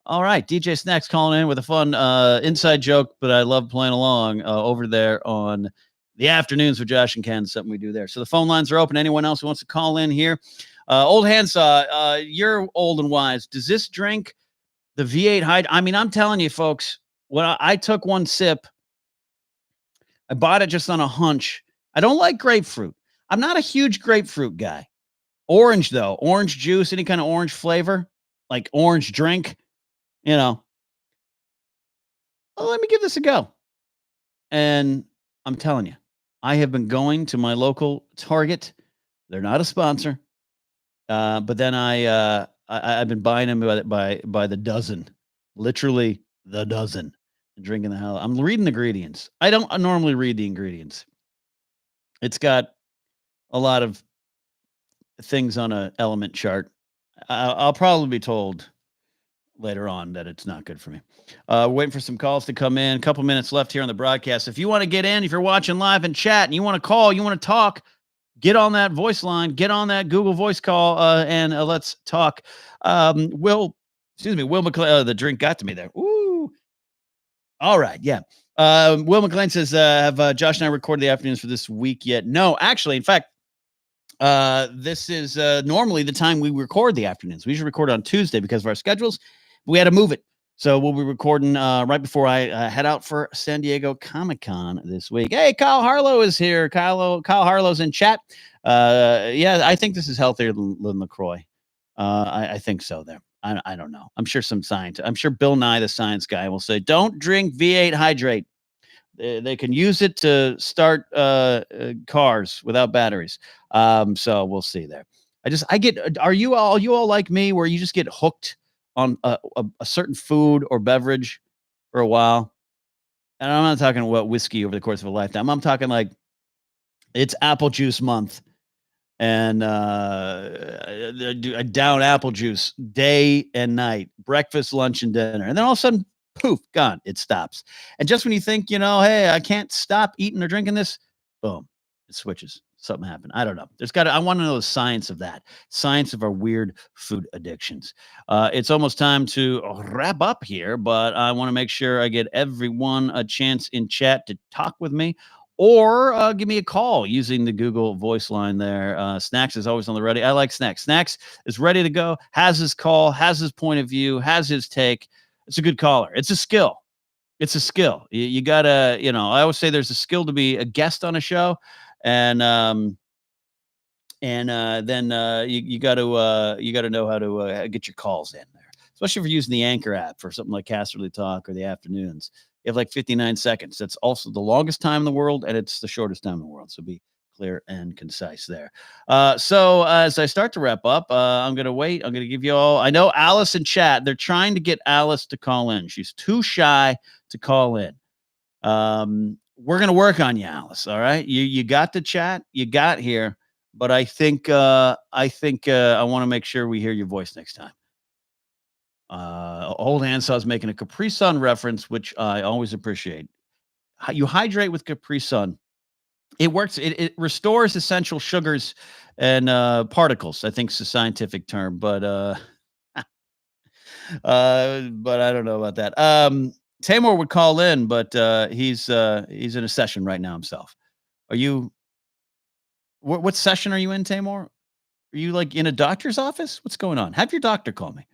All right, DJ Snacks calling in with a fun inside joke, but I love playing along over there on the afternoons with Josh and Ken, something we do there. So the phone lines are open. Anyone else who wants to call in here? Old Handsaw, you're old and wise. Does this drink the V8 Hydrate? I mean, I'm telling you, folks, when I took one sip, I bought it just on a hunch. I don't like grapefruit. I'm not a huge grapefruit guy. Orange, though. Orange juice, any kind of orange flavor, like orange drink, well, let me give this a go. And I'm telling you, I have been going to my local Target. They're not a sponsor. But then I've been buying them by the dozen, literally the dozen, and drinking the hell. I'm reading the ingredients. I don't normally read the ingredients. It's got a lot of things on an element chart. I'll probably be told later on that it's not good for me. Waiting for some calls to come in. A couple minutes left here on the broadcast. If you want to get in, if you're watching live and chat and you want to call, you want to talk, get on that voice line, get on that Google voice call, and let's talk. Will McClain, the drink got to me there. Ooh. All right. Yeah. Will McClain says, have Josh and I recorded the afternoons for this week yet? No, actually, in fact, this is normally the time we record the afternoons. We usually record on Tuesday because of our schedules. We had to move it. So we'll be recording right before I head out for San Diego Comic-Con this week. Hey, Kyle Harlow is here. Kyle Harlow's in chat. Yeah, I think this is healthier than LaCroix. I think so there. I don't know. I'm sure some science. I'm sure Bill Nye, the science guy, will say, don't drink V8 Hydrate. They can use it to start cars without batteries. So we'll see there. Are you all like me where you just get hooked on a certain food or beverage for a while, and I'm not talking about whiskey over the course of a lifetime. I'm talking like it's apple juice month, and I down apple juice day and night, breakfast, lunch, and dinner, and then all of a sudden, poof, gone. It stops, and just when you think, hey, I can't stop eating or drinking this, boom, it switches. Something happened. I don't know. I want to know the science of that, science of our weird food addictions. It's almost time to wrap up here, but I want to make sure I get everyone a chance in chat to talk with me or give me a call using the Google voice line there. Snacks is always on the ready. I like Snacks. Snacks is ready to go, has his call, has his point of view, has his take. It's a good caller. It's a skill. It's a skill. You gotta, I always say there's a skill to be a guest on a show, and then you got to know how to get your calls in there, especially if you're using the Anchor app for something like Casterly Talk or the afternoons. You have like 59 seconds. That's also the longest time in the world, and it's the shortest time in the world. So be clear and concise there. So as I start to wrap up, I'm going to wait. I'm going to give you all. I know Alice in chat. They're trying to get Alice to call in. She's too shy to call in. We're going to work on you, Alice. All right. You got the chat. You got here. But I think I want to make sure we hear your voice next time. Old Ansaw's making a Capri Sun reference, which I always appreciate. You hydrate with Capri Sun. It works. It restores essential sugars and particles. I think it's a scientific term, but I don't know about that. Tamor would call in, but he's in a session right now himself. Are you? What session are you in, Tamor? Are you like in a doctor's office? What's going on? Have your doctor call me.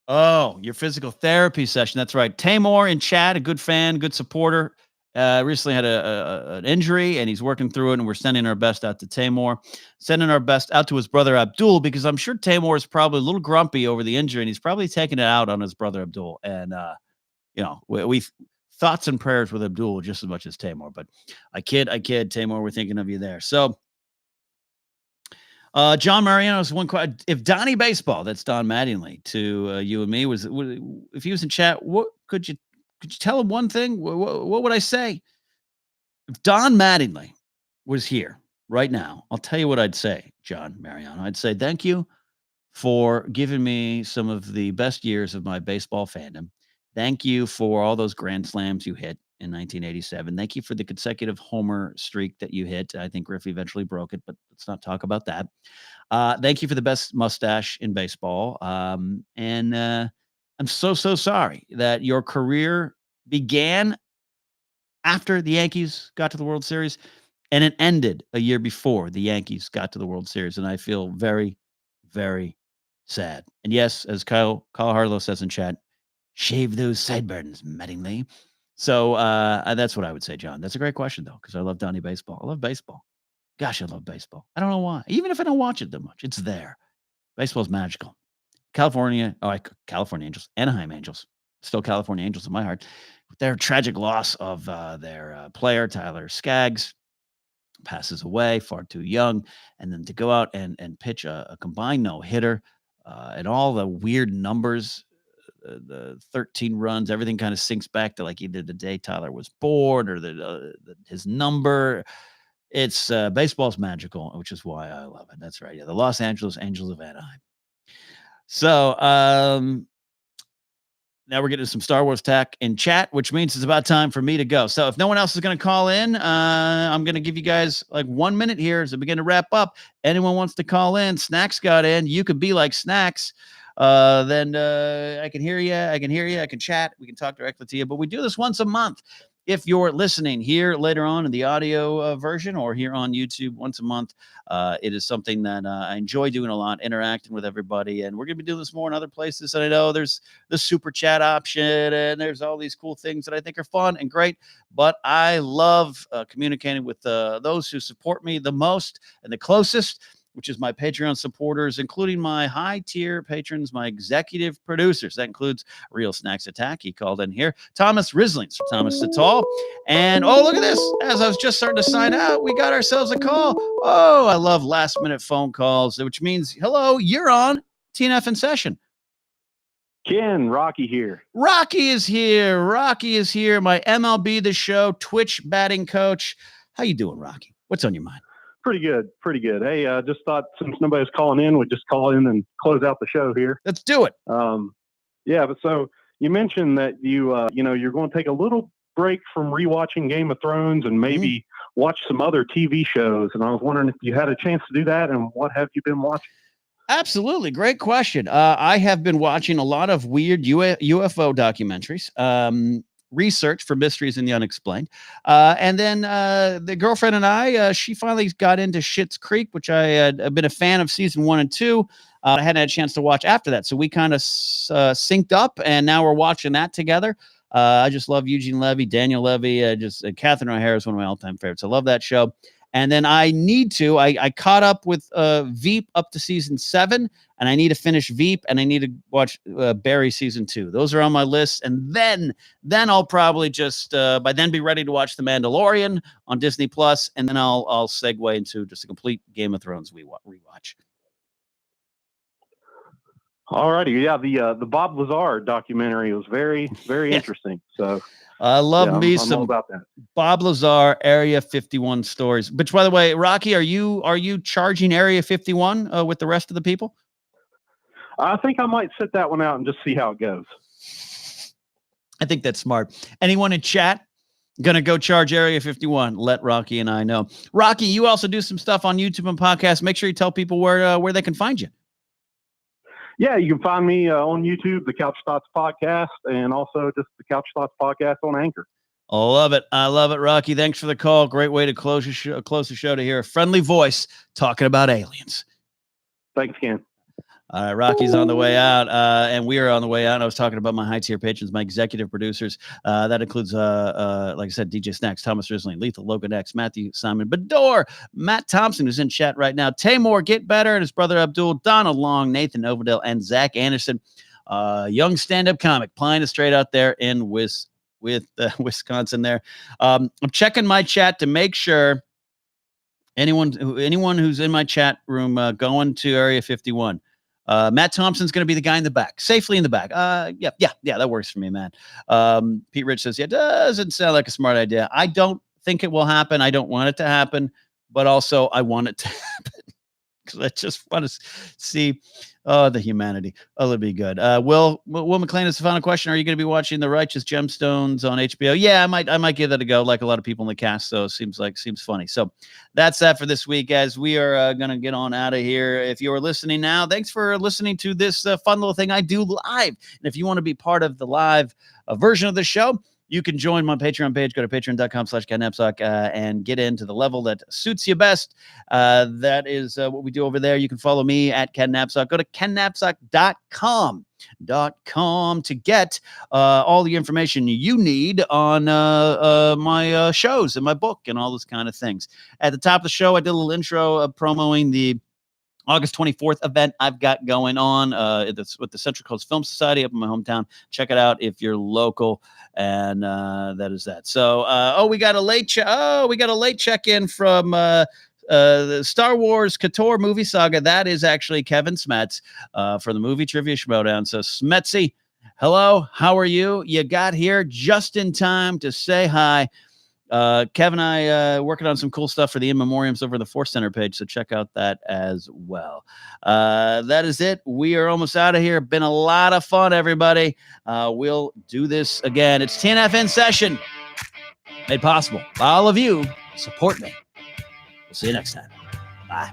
Oh, your physical therapy session. That's right. Tamor in chat, a good fan, good supporter. Recently had an injury, and he's working through it, and we're sending our best out to Tamor. Sending our best out to his brother Abdul, because I'm sure Tamor is probably a little grumpy over the injury, and he's probably taking it out on his brother Abdul. And, we thoughts and prayers with Abdul just as much as Tamor. But I kid, Tamor, we're thinking of you there. So, John Mariano's one question. If Donnie Baseball, that's Don Mattingly to you and me, if he was in chat, what could you tell him one thing? What would I say? If Don Mattingly was here right now, I'll tell you what I'd say, John Mariano. I'd say thank you for giving me some of the best years of my baseball fandom. Thank you for all those grand slams you hit in 1987. Thank you for the consecutive homer streak that you hit. I think Griffey eventually broke it, but let's not talk about that. Thank you for the best mustache in baseball. And I'm so sorry that your career began after the Yankees got to the World Series, and it ended a year before the Yankees got to the World Series. And I feel very, very sad. And yes, as Kyle Harlow says in chat, shave those sideburns, Mattingly. So that's what I would say, John. That's a great question, though, because I love Donnie Baseball. I love baseball. Gosh, I love baseball. I don't know why. Even if I don't watch it that much, it's there. Baseball's magical. California Angels, Anaheim Angels, still California Angels in my heart. With their tragic loss of their player, Tyler Skaggs, passes away far too young. And then to go out and pitch a combined no-hitter and all the weird numbers, the 13 runs, everything kind of sinks back to like either the day Tyler was born or his number. It's baseball's magical, which is why I love it. That's right. Yeah, the Los Angeles Angels of Anaheim. So now we're getting some Star Wars tech in chat, which means it's about time for me to go. So if no one else is going to call in, I'm going to give you guys like 1 minute here as we begin to wrap up. Anyone wants to call in? Snacks got in. You could be like Snacks. Then I can hear you. I can chat. We can talk directly to you. But we do this once a month. If you're listening here later on in the audio version or here on YouTube once a month, it is something that I enjoy doing a lot, interacting with everybody. And we're going to be doing this more in other places. And I know there's the super chat option and there's all these cool things that I think are fun and great. But I love communicating with those who support me the most and the closest, which is my Patreon supporters, including my high-tier patrons, my executive producers. That includes Real Snacks Attack. He called in here. Thomas Rislings for Thomas Sital. And, oh, look at this. As I was just starting to sign out, we got ourselves a call. Oh, I love last-minute phone calls, which means, hello, you're on TNF In Session. Ken, Rocky here. Rocky is here. Rocky is here. My MLB The Show Twitch batting coach. How you doing, Rocky? What's on your mind? Pretty good. Hey, just thought since nobody's calling in, we'd just call in and close out the show here. Let's do it. Yeah, but so you mentioned that you're going to take a little break from rewatching Game of Thrones and maybe watch some other TV shows. And I was wondering if you had a chance to do that, and what have you been watching? Absolutely. Great question. I have been watching a lot of weird UFO documentaries, research for mysteries and the unexplained. And then the girlfriend and I, she finally got into Schitt's Creek, which I had been a fan of season 1 and 2. I hadn't had a chance to watch after that. So we kind of synced up, and now we're watching that together. I just love Eugene Levy, Daniel Levy, Catherine O'Hara is one of my all-time favorites. I love that show. And then I caught up with Veep up to season 7, and I need to finish Veep, and I need to watch Barry season 2. Those are on my list. And then I'll probably just by then be ready to watch The Mandalorian on Disney Plus, and then I'll segue into just a complete Game of Thrones rewatch. All righty. Yeah, the Bob Lazar documentary was very, very interesting. So I love me some all about that. Bob Lazar Area 51 stories. Which, by the way, Rocky, are you charging Area 51 with the rest of the people? I think I might sit that one out and just see how it goes. I think that's smart. Anyone in chat gonna go charge Area 51? Let Rocky and I know. Rocky, you also do some stuff on YouTube and podcasts. Make sure you tell people where they can find you. Yeah, you can find me on YouTube, the Couch Thoughts Podcast, and also just the Couch Thoughts Podcast on Anchor. I love it, Rocky. Thanks for the call. Great way to close the show to hear a friendly voice talking about aliens. Thanks, Ken. All right, Rocky's on the way out, and we are on the way out. I was talking about my high-tier patrons, my executive producers. That includes, like I said, DJ Snacks, Thomas Rizzling, Lethal, Logan X, Matthew, Simon, Bador, Matt Thompson, who's in chat right now, Tamor, Get Better, and his brother Abdul, Donald Long, Nathan Overdale, and Zach Anderson, young stand-up comic, playing it straight out there in Wisconsin there. I'm checking my chat to make sure anyone who's in my chat room going to Area 51. Matt Thompson's going to be the guy in the back, safely in the back. Yeah, that works for me, man. Pete Rich says, yeah, it doesn't sound like a smart idea. I don't think it will happen. I don't want it to happen, but also I want it to happen because I just want to see the humanity. Oh, it'll be good. Will McLean is the final question. Are you going to be watching The Righteous Gemstones on HBO? Yeah, I might give that a go, like a lot of people in the cast. So it seems funny. So that's that for this week, guys. We are going to get on out of here. If you are listening now, thanks for listening to this fun little thing I do live. And if you want to be part of the live version of the show, you can join my Patreon page. Go to patreon.com/Napzok and get into the level that suits you best. That is what we do over there. You can follow me at Ken Napzok. Go to kennapzok.com to get all the information you need on my shows and my book and all those kind of things. At the top of the show, I did a little intro promoting the August 24th event I've got going on. It's with the Central Coast Film Society up in my hometown. Check it out if you're local. And that is that. So, we got a late check-in from the Star Wars KOTOR movie saga. That is actually Kevin Smets for the Movie Trivia Schmodown. So, Smetsy, hello, how are you? You got here just in time to say hi. Kevin and I working on some cool stuff for the in memoriams over the ForceCenter page, so check out that as well. That is it. We are almost out of here. Been a lot of fun, everybody. We'll do this again. It's TNF In Session, made possible by all of you. Support me. We'll see you next time. Bye.